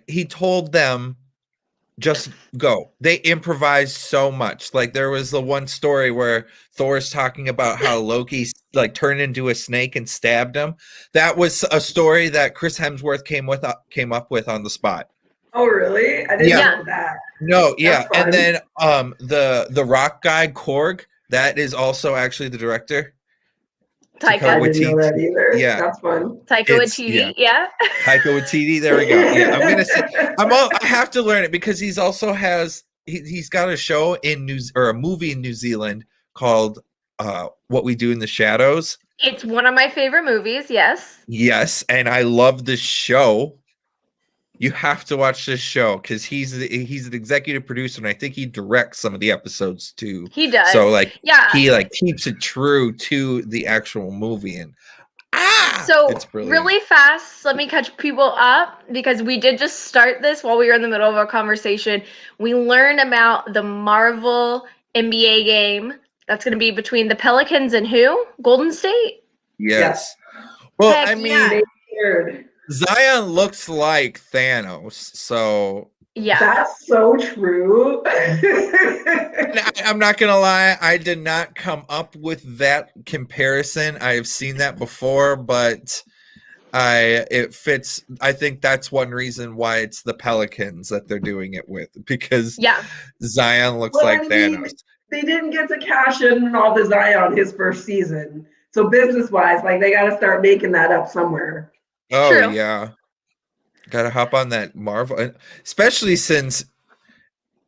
he told them just go. They improvised so much. Like there was the one story where Thor's talking about how Loki like turned into a snake and stabbed him. That was a story that Chris Hemsworth came up with on the spot. Oh really? I didn't know that. No, yeah. And then the rock guy Korg, that is also actually the director. Taika. I didn't know that either. Yeah, that's fun. Taika Waititi, yeah. Taika Waititi. There we go. Yeah, I'm gonna say I have to learn it because he's also he's got a show in a movie in New Zealand called What We Do in the Shadows. It's one of my favorite movies. Yes, and I love the show. You have to watch this show because he's an executive producer, and I think he directs some of the episodes too. He does. So he keeps it true to the actual movie. And so really fast, let me catch people up because we did just start this while we were in the middle of our conversation. We learned about the Marvel NBA game that's going to be between the Pelicans and who? Golden State? Yes. Well, I mean, Zion looks like Thanos, so yeah, that's so true. I'm not gonna lie, I did not come up with that comparison. I have seen that before, but it fits. I think that's one reason why it's the Pelicans that they're doing it with, because Zion looks like Thanos. They didn't get to cash in on all the Zion his first season, so business-wise, like they got to start making that up somewhere. Oh, true. Yeah. Gotta hop on that Marvel, especially since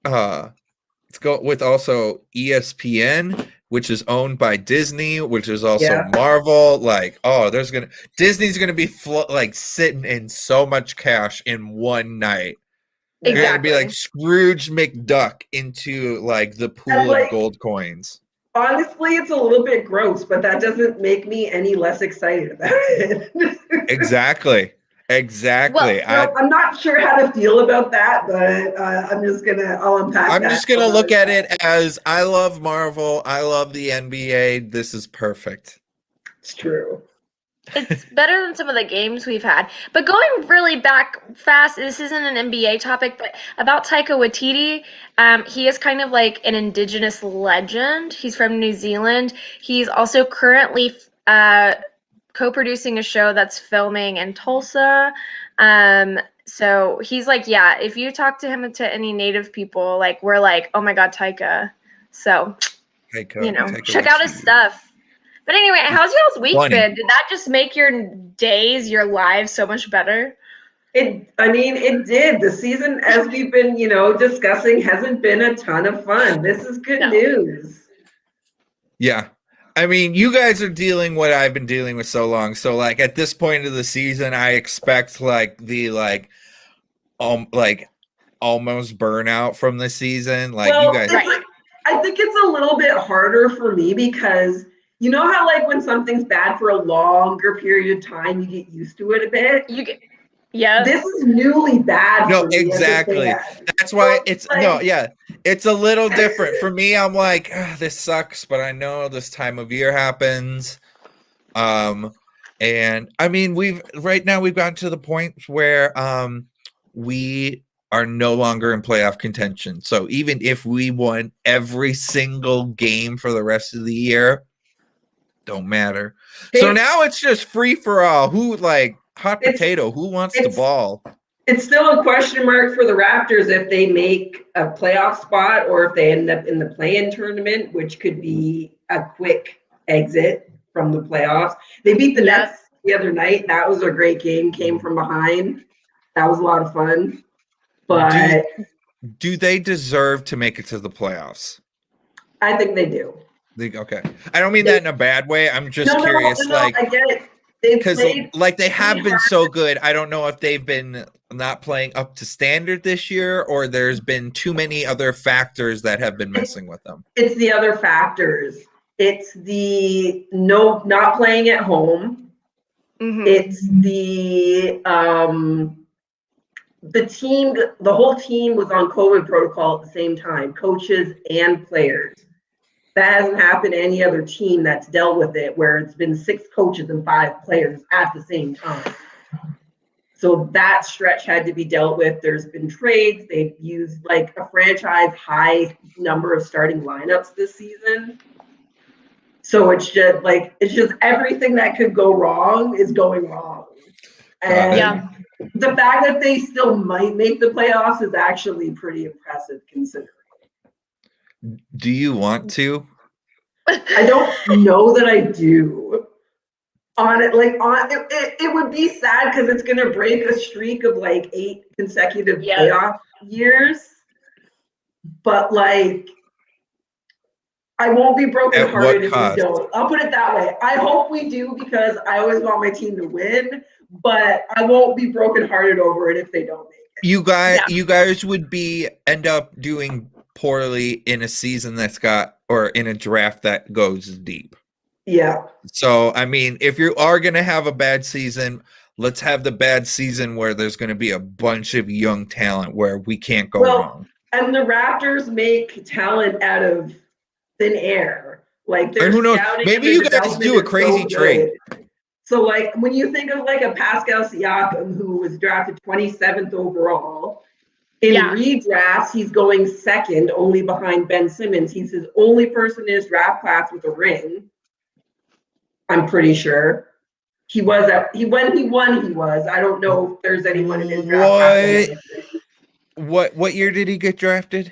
it's go with also ESPN, which is owned by Disney, which is also Marvel. Like, Disney's gonna be sitting in so much cash in one night. Exactly. You're gonna be like Scrooge McDuck into like the pool of gold coins. Honestly, it's a little bit gross, but that doesn't make me any less excited about it. Exactly. Well, I'm not sure how to feel about that, but I'll unpack I'm just going to look at it as I love Marvel. I love the NBA. This is perfect. It's true. It's better than some of the games we've had. But going really back fast, this isn't an NBA topic, but about Taika Waititi, he is kind of like an indigenous legend. He's from New Zealand. He's also currently co-producing a show that's filming in Tulsa. So he's like, yeah, if you talk to him, to any native people, like we're like, oh my God, Taika. So, Taika check out his stuff. But anyway, how's y'all's week been? Did that just make your days, your lives so much better? It did. The season, as we've been, discussing, hasn't been a ton of fun. This is good news. Yeah. I mean, you guys are dealing what I've been dealing with so long. So, like, at this point of the season, I expect, almost burnout from the season. Like, you guys... I think it's a little bit harder for me because... You know how when something's bad for a longer period of time, you get used to it a bit? This is newly bad for me. Exactly. That's why it's it's a little different. For me, I'm like, this sucks, but I know this time of year happens. And I mean, we've gotten to the point where we are no longer in playoff contention. So even if we won every single game for the rest of the year, don't matter. So now it's just free for all. Who hot potato? Who wants the ball? It's still a question mark for the Raptors if they make a playoff spot or if they end up in the play-in tournament, which could be a quick exit from the playoffs. They beat the Nets the other night. That was a great game. Came from behind. That was a lot of fun. But do they deserve to make it to the playoffs? I think they do. Okay, I don't mean that in a bad way. I'm just curious, I get it. Because they have been so good. I don't know if they've been not playing up to standard this year, or there's been too many other factors that have been messing with them. It's the other factors. It's the not playing at home. Mm-hmm. It's the team. The whole team was on COVID protocol at the same time, coaches and players. That hasn't happened to any other team that's dealt with it, where it's been 6 coaches and 5 players at the same time. So that stretch had to be dealt with. There's been trades. They've used like a franchise high number of starting lineups this season. So it's just everything that could go wrong is going wrong. And the fact that they still might make the playoffs is actually pretty impressive considering. Do you want to? I don't know that I do. It would be sad because it's gonna break a streak of like 8 consecutive playoff years. But like, I won't be brokenhearted if we don't. I'll put it that way. I hope we do because I always want my team to win, but I won't be brokenhearted over it if they don't make it. You guys would end up doing poorly in a season or in a draft that goes deep. Yeah. So, I mean, if you are going to have a bad season, let's have the bad season where there's going to be a bunch of young talent where we can't go wrong. And the Raptors make talent out of thin air. Like, and who knows? Maybe you guys do a crazy trade. So, like, when you think of like a Pascal Siakam who was drafted 27th overall, in redrafts, he's going second, only behind Ben Simmons. He's his only person in his draft class with a ring. I'm pretty sure when he won. He was. I don't know if there's anyone in his draft. What year did he get drafted?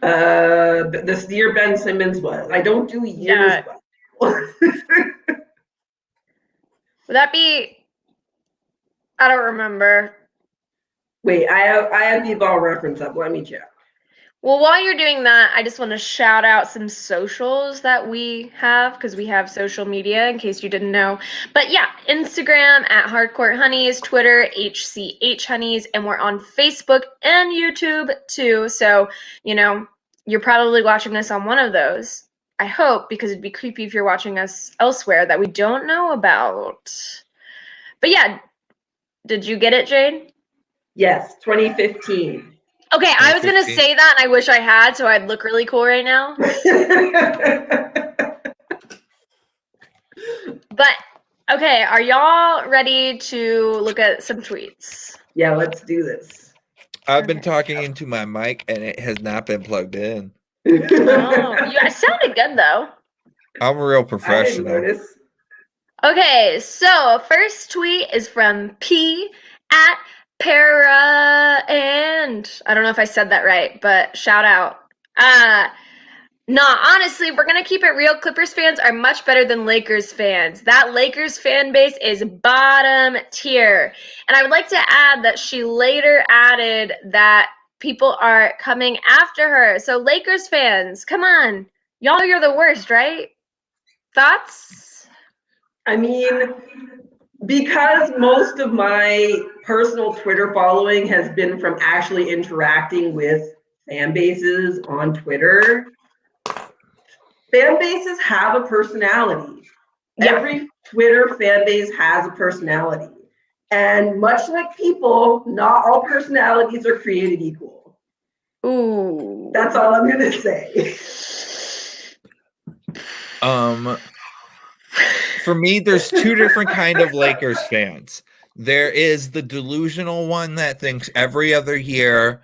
This year Ben Simmons was. I don't do years well. Would that be? I don't remember. Wait, I have the ball reference up. Let me check. Well, while you're doing that, I just want to shout out some socials that we have because we have social media in case you didn't know. But yeah, Instagram at HCHunnies, Twitter HCHunnies, and we're on Facebook and YouTube too. So, you're probably watching us on one of those. I hope, because it'd be creepy if you're watching us elsewhere that we don't know about. But yeah, did you get it, Jade? Yes, 2015. Okay, I was going to say that, and I wish I had, so I'd look really cool right now. But, okay, are y'all ready to look at some tweets? Yeah, let's do this. I've been talking into my mic, and it has not been plugged in. Oh, you guys sounded good, though. I'm a real professional. I didn't notice. Okay, so first tweet is from P at Para, and I don't know if I said that right, but shout out. Honestly, we're going to keep it real. Clippers fans are much better than Lakers fans. That Lakers fan base is bottom tier. And I would like to add that she later added that people are coming after her. So Lakers fans, come on. Y'all, you're the worst, right? Thoughts? I mean, because most of my personal Twitter following has been from actually interacting with fan bases on Twitter, fan bases have a personality. Yeah. Every Twitter fan base has a personality. And much like people, not all personalities are created equal. Ooh. That's all I'm going to say. For me, there's two different kind of Lakers fans. There is the delusional one that thinks every other year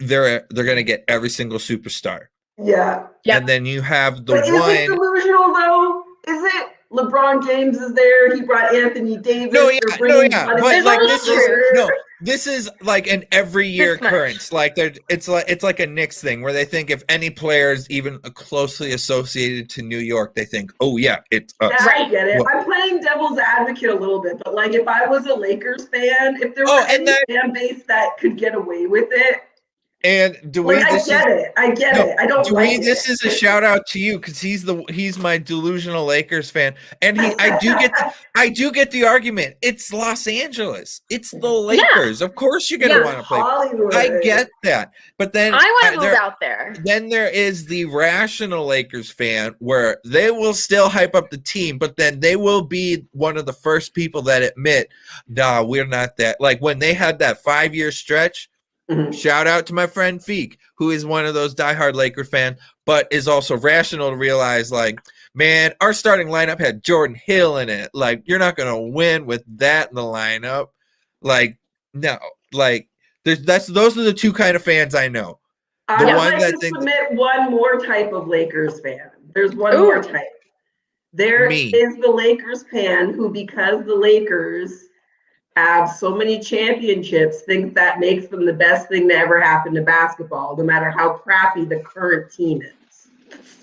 they're going to get every single superstar. Yeah. And then you have the but one. Is it delusional though? Is it? LeBron James is there. He brought Anthony Davis. But like this is like an every year occurrence. Like it's like a Knicks thing where they think if any player is even closely associated to New York, they think, oh yeah, it's us. I get it. I'm playing devil's advocate a little bit, but like if I was a Lakers fan, if there was any fan base that could get away with it. And I get it. I don't like it. This is a shout out to you because he's my delusional Lakers fan, and I do get the argument. It's Los Angeles. It's the Lakers. Of course you're gonna want to play. Hollywood. I get that, but then I want to move out there. Then there is the rational Lakers fan where they will still hype up the team, but then they will be one of the first people that admit, nah, we're not that. Like when they had that 5-year stretch. Mm-hmm. Shout out to my friend Feek, who is one of those diehard Laker fan, but is also rational to realize, like, man, our starting lineup had Jordan Hill in it. Like, you're not going to win with that in the lineup. Like, no, like those are the two kind of fans I know. I would one like that to thinks submit one more type of Lakers fan. There's one Ooh. more type. There Me. is the Lakers fan who, because the Lakers have so many championships, thinks that makes them the best thing to ever happen to basketball, no matter how crappy the current team is.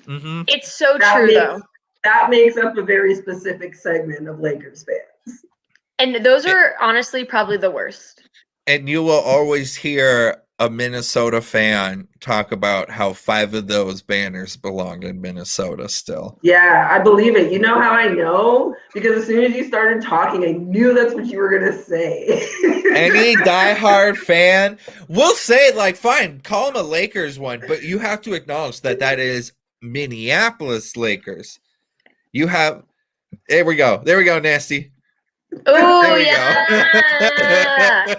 Mm-hmm. It's so true, though. That makes up a very specific segment of Lakers fans. And those are honestly probably the worst. And you will always hear a Minnesota fan talk about how 5 of those banners belong in Minnesota still. Yeah, I believe it. You know how I know? Because as soon as you started talking, I knew that's what you were going to say. Any diehard fan will say, like, fine, call them a Lakers one, but you have to acknowledge that is Minneapolis Lakers. You have, there we go, Nasty. Oh, yeah.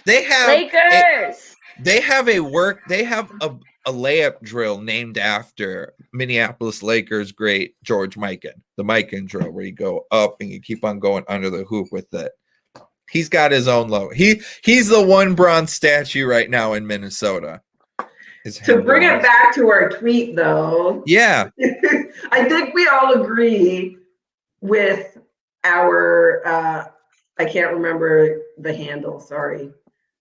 They have Lakers. They have a layup drill named after Minneapolis Lakers great George Mikan, the Mikan drill, where you go up and you keep on going under the hoop with it. He's got his own logo. He's the one bronze statue right now in Minnesota. To bring it back to our tweet, though. Yeah. I think we all agree with our, I can't remember the handle, sorry.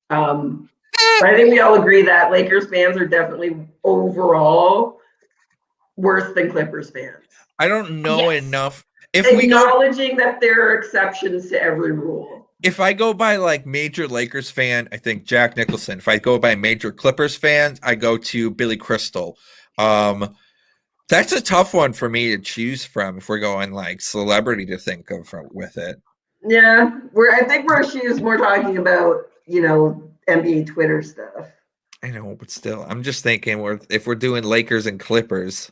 But I think we all agree that Lakers fans are definitely overall worse than Clippers fans. I don't know enough. Acknowledging that there are exceptions to every rule. If I go by like major Lakers fan, I think Jack Nicholson. If I go by major Clippers fans, I go to Billy Crystal. That's a tough one for me to choose from if we're going like celebrity to think of with it. Yeah, I think she's more talking about, NBA Twitter stuff. I know, but still, I'm just thinking if we're doing Lakers and Clippers,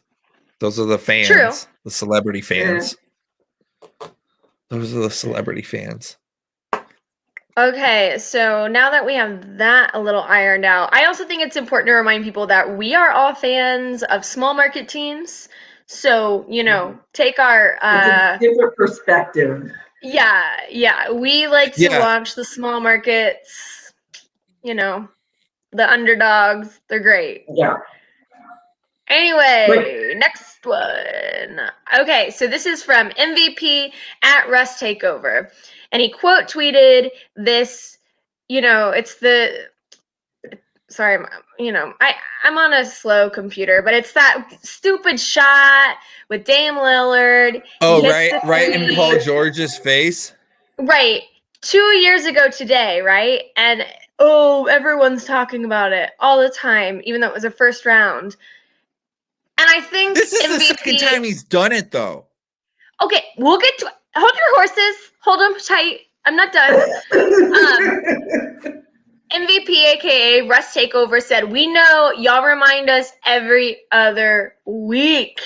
those are the fans, True. The celebrity fans. Yeah. Those are the celebrity fans. Okay, so now that we have that a little ironed out, I also think it's important to remind people that we are all fans of small market teams. So, take our it's a different perspective. Yeah. We like to watch the small markets, the underdogs. They're great. Yeah. Anyway, next one. Okay, so this is from MVP at Rust Takeover. And he quote tweeted this, it's sorry, I'm on a slow computer, but it's that stupid shot with Dame Lillard. Oh, right in Paul George's face. Right. 2 years ago today, right? And everyone's talking about it all the time, even though it was a first round. And I think this is the second time he's done it, though. Okay, we'll get to it. Hold your horses. Hold them tight. I'm not done. MVP, aka Rust Takeover, said, "We know y'all remind us every other week."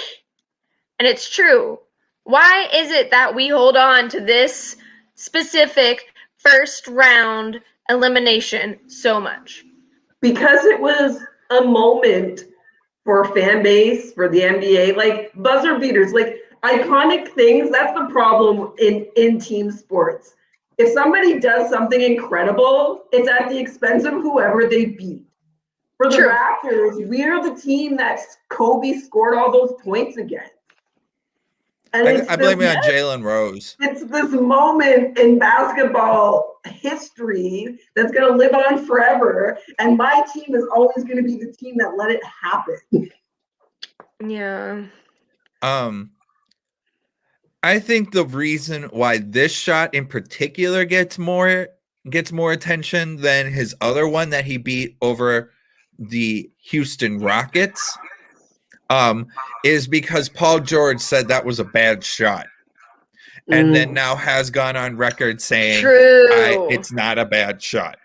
And it's true. Why is it that we hold on to this specific first round elimination so much? Because it was a moment for fan base, for the NBA, like buzzer beaters, like iconic things. That's the problem in team sports. If somebody does something incredible, it's at the expense of whoever they beat. For the Raptors, we're the team that Kobe scored all those points against. And I blame it on Jalen Rose. It's this moment in basketball history that's going to live on forever. And my team is always going to be the team that let it happen. Yeah. I think the reason why this shot in particular gets more attention than his other one that he beat over the Houston Rockets is because Paul George said that was a bad shot. And then now has gone on record saying it's not a bad shot.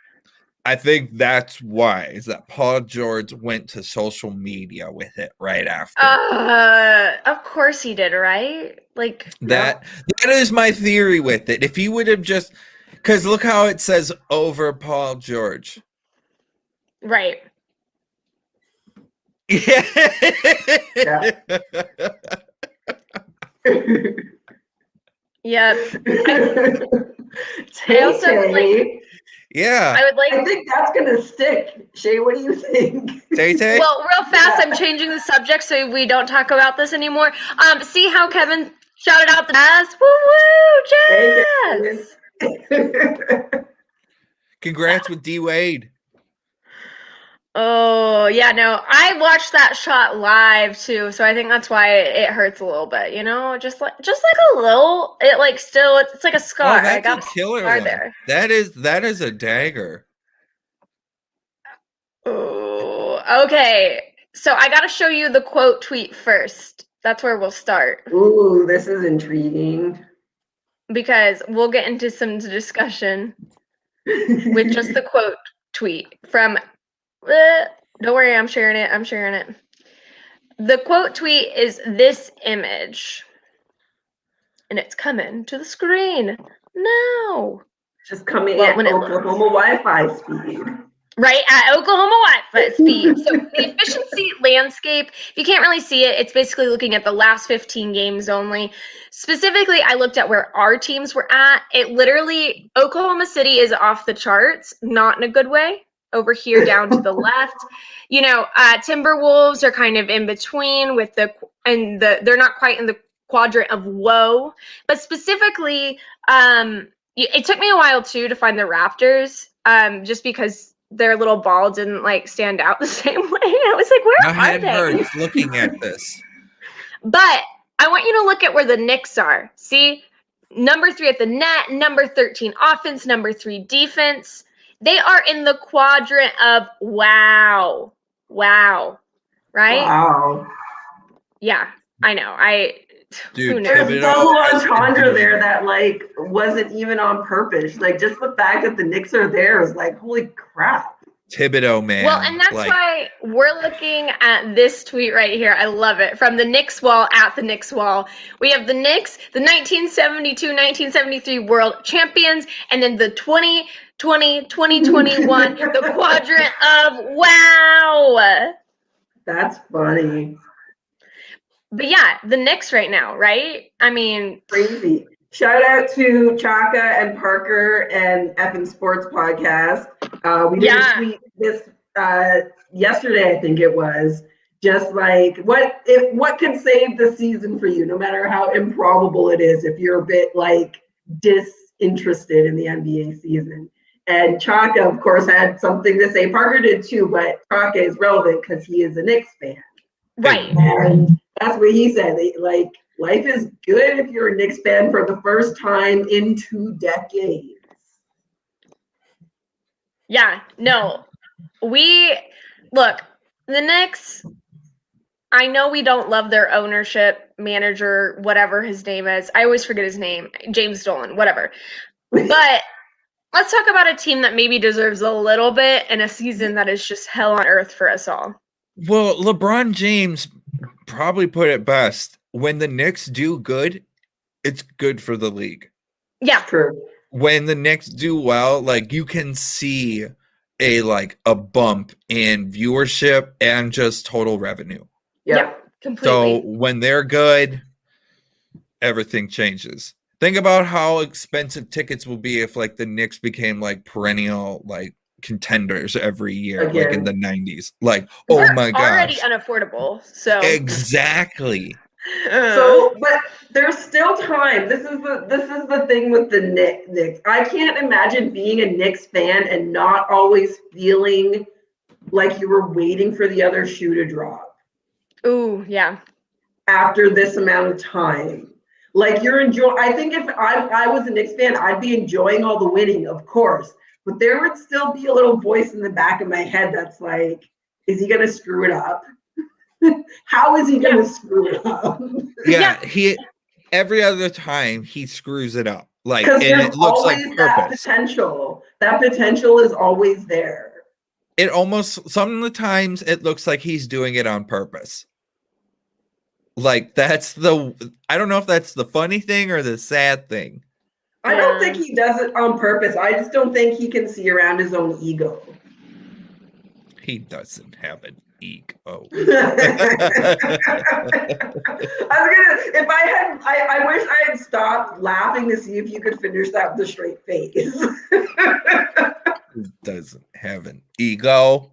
I think that's why, is that Paul George went to social media with it right after. Of course he did, right? Like that is my theory with it. If he would have just, because look how it says over Paul George. Right. Yeah. Yeah. I also would like. Yeah. I would like. I think that's gonna stick. Shay, what do you think? Tay. Well, real fast, I'm changing the subject so we don't talk about this anymore. See how Kevin shouted out the Jazz? Woo woo, Jazz! Congrats with D Wade. Oh yeah, no, I watched that shot live too, so I think that's why it hurts a little bit. You know, just like a little. It like still, it's like a scar. Oh, that's I got a killer scar one. there. That is a dagger. Oh, okay. So I got to show you the quote tweet first. That's where we'll start. Ooh, this is intriguing. Because we'll get into some discussion with just the quote tweet from. Don't worry, I'm sharing it. The quote tweet is this image. And it's coming to the screen now. Just coming Well, at Oklahoma Wi-Fi speed. Right, at Oklahoma Wi-Fi speed. So the efficiency landscape, if you can't really see it, it's basically looking at the last 15 games only. Specifically, I looked at where our teams were at. It literally, Oklahoma City is off the charts, not in a good way. Over here down to the left. You know, Timberwolves are kind of in between with they're not quite in the quadrant of woe. But specifically, it took me a while too to find the Raptors, just because their little ball didn't like stand out the same way. I was like, where My are head they? hurts looking at this. But I want you to look at where the Knicks are. See, number 3 at the net, number 13 offense, number 3 defense. They are in the quadrant of wow. Wow. Right? Wow. Yeah, I know. Dude, there's double entendre there that like wasn't even on purpose. Like just the fact that the Knicks are there is like, holy crap. Thibodeau, man. Well, and that's why we're looking at this tweet right here. I love it. From the Knicks wall at the Knicks wall. We have the Knicks, the 1972-1973 world champions, and then the 2021, the quadrant of wow. That's funny. But yeah, the Knicks right now, right? I mean, crazy. Shout out to Chaka and Parker and Effin Sports Podcast. We did a tweet this yesterday, I think it was. Just like what could save the season for you, no matter how improbable it is, if you're a bit like disinterested in the NBA season. And Chaka, of course, had something to say. Parker did too, but Chaka is relevant because he is a Knicks fan. Right. And that's what he said. Like, life is good if you're a Knicks fan for the first time in 2 decades. Yeah, no. Look, the Knicks, I know we don't love their ownership, manager, whatever his name is. I always forget his name. James Dolan, whatever. But let's talk about a team that maybe deserves a little bit in a season that is just hell on earth for us all. Well, LeBron James probably put it best. When the Knicks do good, it's good for the league. Yeah. True. When the Knicks do well, like you can see a bump in viewership and just total revenue. Yeah, completely. So when they're good, everything changes. Think about how expensive tickets will be if like the Knicks became like perennial like contenders every year, like in the 90s. Like, oh my gosh. Already unaffordable. So exactly. So, but there's still time. This is the thing with the Knicks. I can't imagine being a Knicks fan and not always feeling like you were waiting for the other shoe to drop. Ooh, yeah. After this amount of time. Like you're enjoying. I think if I was a Knicks fan, I'd be enjoying all the winning, of course. But there would still be a little voice in the back of my head that's like, is he going to screw it up? How is he going to screw it up? Yeah, he every other time he screws it up. Like, and there's it looks like always that potential. That potential is always there. It almost some of the times it looks like he's doing it on purpose. Like I don't know if that's the funny thing or the sad thing. I don't think he does it on purpose. I just don't think he can see around his own ego. He doesn't have it. ego. I wish I had stopped laughing to see if you could finish that with a straight face. He doesn't have an ego.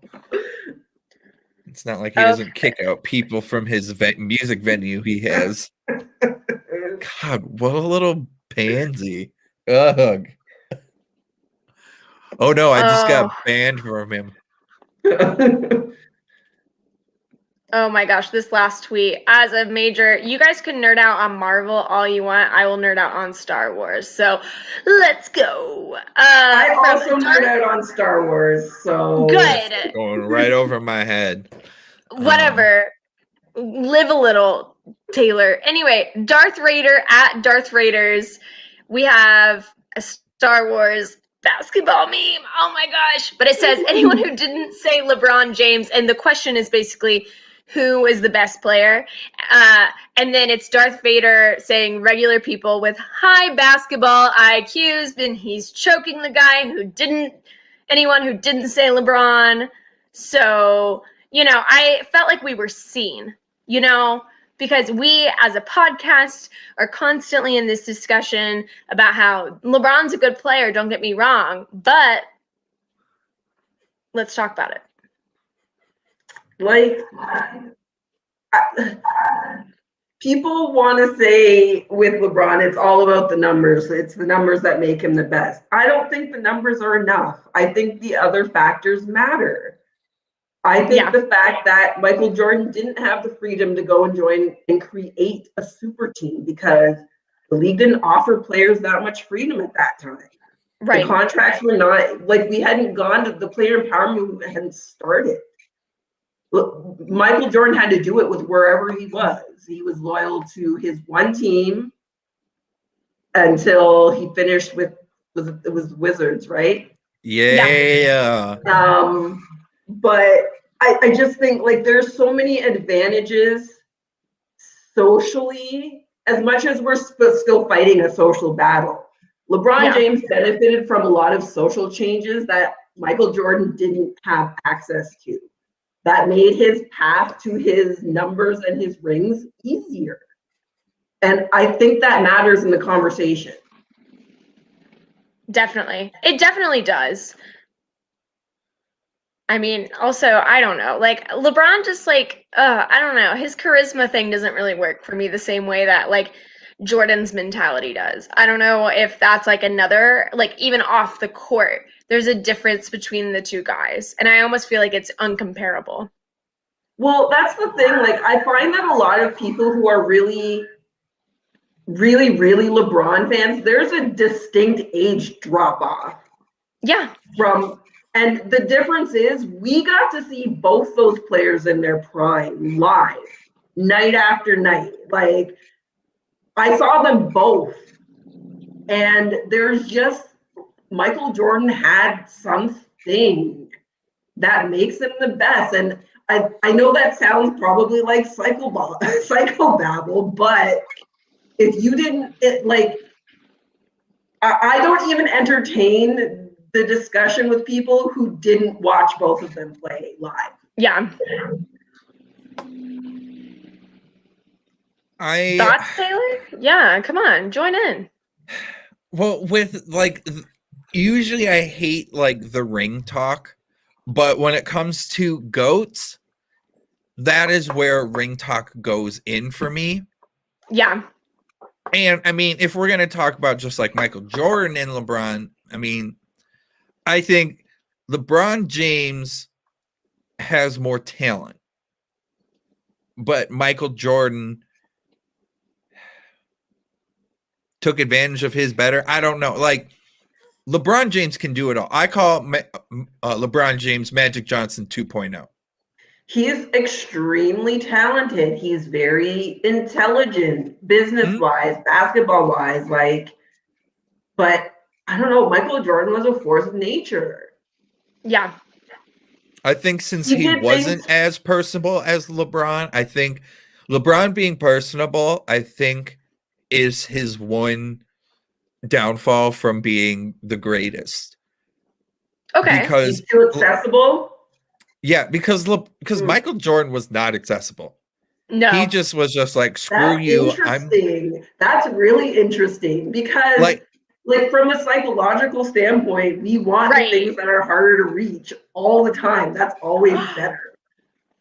It's not like he doesn't kick out people from his music venue he has. God, what a little pansy. Ugh. Oh no, I just got banned from him. Oh my gosh, this last tweet. As a major, you guys can nerd out on Marvel all you want. I will nerd out on Star Wars. So let's go. I also nerd out on Star Wars. So good. Going right over my head. Whatever. Live a little, Taylor. Anyway, Darth Raider at Darth Raiders. We have a Star Wars basketball meme. Oh my gosh. But it says anyone who didn't say LeBron James, and the question is basically who is the best player. And then it's Darth Vader saying regular people with high basketball IQs, and he's choking the guy anyone who didn't say LeBron. So, I felt like we were seen, because we as a podcast are constantly in this discussion about how LeBron's a good player, don't get me wrong, but let's talk about it. Like, people want to say with LeBron, it's all about the numbers. It's the numbers that make him the best. I don't think the numbers are enough. I think the other factors matter. I think the fact that Michael Jordan didn't have the freedom to go and join and create a super team because the league didn't offer players that much freedom at that time. Right. The contracts were not, like, we hadn't gone to the player empowerment movement hadn't started. Michael Jordan had to do it with wherever he was. He was loyal to his one team until he finished with it was Wizards, right? Yeah. But I just think, like, there's so many advantages socially, as much as we're still fighting a social battle. LeBron James benefited from a lot of social changes that Michael Jordan didn't have access to. That made his path to his numbers and his rings easier. And I think that matters in the conversation. Definitely. It definitely does. I mean, also, I don't know. Like, LeBron just, like, I don't know. His charisma thing doesn't really work for me the same way that, like, Jordan's mentality does. I don't know if that's, like, another, like, even off the court, there's a difference between the two guys. And I almost feel like it's uncomparable. Well, that's the thing. Like, I find that a lot of people who are really, really, really LeBron fans, there's a distinct age drop off. Yeah. And the difference is we got to see both those players in their prime live, night after night. Like, I saw them both. And there's just, Michael Jordan had something that makes him the best. And I know that sounds probably like psychobabble, but if you didn't, I don't even entertain the discussion with people who didn't watch both of them play live. Yeah. Thoughts, Taylor? Yeah, come on, join in. Well, with, like, usually I hate, like, the ring talk, but when it comes to GOATs, that is where ring talk goes in for me. Yeah. And I mean, if we're going to talk about just like Michael Jordan and LeBron, I mean, I think LeBron James has more talent, but Michael Jordan took advantage of his better. I don't know. Like, LeBron James can do it all. I call LeBron James Magic Johnson 2.0. He's extremely talented. He's very intelligent, business-wise, basketball-wise. Like, but I don't know. Michael Jordan was a force of nature. Yeah. I think since he wasn't as personable as LeBron, I think LeBron being personable, I think, is his one downfall from being the greatest. Okay. Because he's too accessible. Yeah, because Michael Jordan was not accessible. No. He just was just like, screw That's you. interesting. That's really interesting because, Like from a psychological standpoint, we want the Right. things that are harder to reach all the time. That's always better.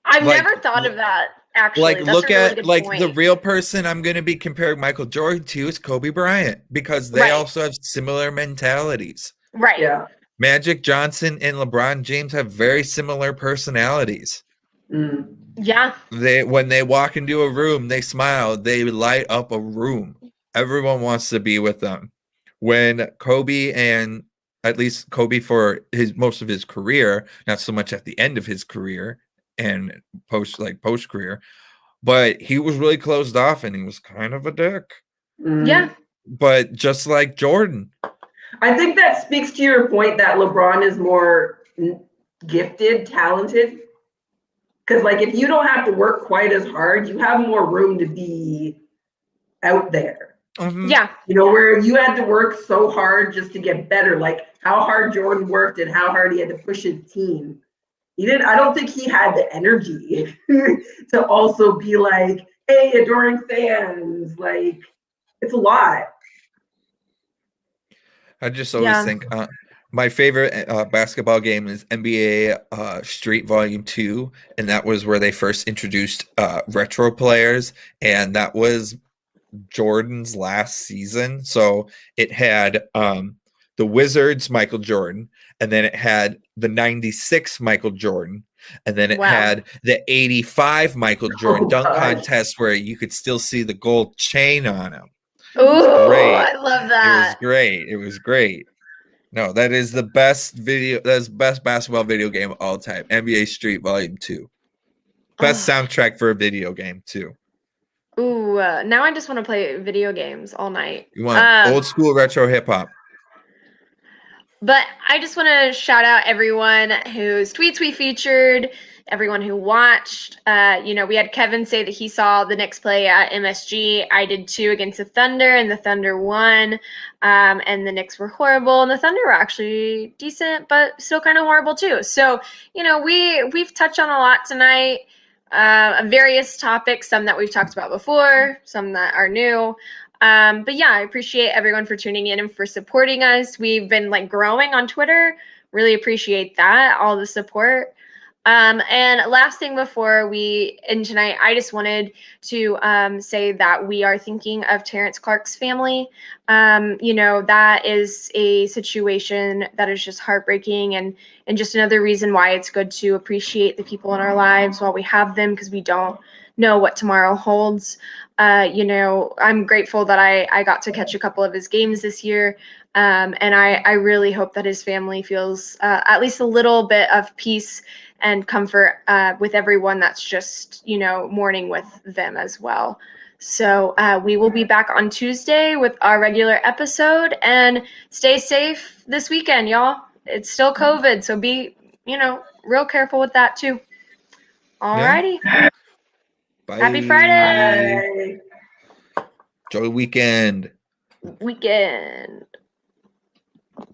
I've Like, never thought of that, actually. like That's look a really at good like point. the real person I'm going to be comparing Michael Jordan to is Kobe Bryant, because they Right. also have similar mentalities. Right. Yeah. Magic Johnson and LeBron James have very similar personalities. Mm. Yeah. When they walk into a room, they smile, they light up a room. Everyone wants to be with them. When Kobe, and at least Kobe for most of his career, not so much at the end of his career and post career, but he was really closed off and he was kind of a dick. Mm. Yeah. But just like Jordan. I think that speaks to your point that LeBron is more gifted, talented. Because, if you don't have to work quite as hard, you have more room to be out there. Mm-hmm. Yeah. Where you had to work so hard just to get better, like how hard Jordan worked and how hard he had to push his team. I don't think he had the energy to also be like, hey, adoring fans, it's a lot. I just always think my favorite basketball game is NBA Street Volume 2, and that was where they first introduced retro players, and that was Jordan's last season. So it had the Wizards Michael Jordan, and then it had the 96 Michael Jordan, and then it had the 85 Michael Jordan dunk contest where you could still see the gold chain on him. Oh, great. I love that. It was great. No, that is the best best basketball video game of all time. NBA Street Volume 2. Best soundtrack for a video game too. Ooh, now I just want to play video games all night. You want old school retro hip hop. But I just want to shout out everyone whose tweets we featured, everyone who watched. We had Kevin say that he saw the Knicks play at MSG. I did too, against the Thunder, and the Thunder won. And the Knicks were horrible, and the Thunder were actually decent, but still kind of horrible too. So, we've touched on a lot tonight. Various topics, some that we've talked about before, some that are new. But yeah, I appreciate everyone for tuning in and for supporting us. We've been growing on Twitter. Really appreciate that, all the support. And last thing before we end tonight, I just wanted to say that we are thinking of Terrence Clark's family. That is a situation that is just heartbreaking, and just another reason why it's good to appreciate the people in our lives while we have them, because we don't know what tomorrow holds. I'm grateful that I got to catch a couple of his games this year. And I really hope that his family feels at least a little bit of peace and comfort with everyone that's just, mourning with them as well. So we will be back on Tuesday with our regular episode, and stay safe this weekend, y'all. It's still COVID, so be, real careful with that too. Alrighty. Yeah. Bye. Happy Friday. Bye. Enjoy the weekend.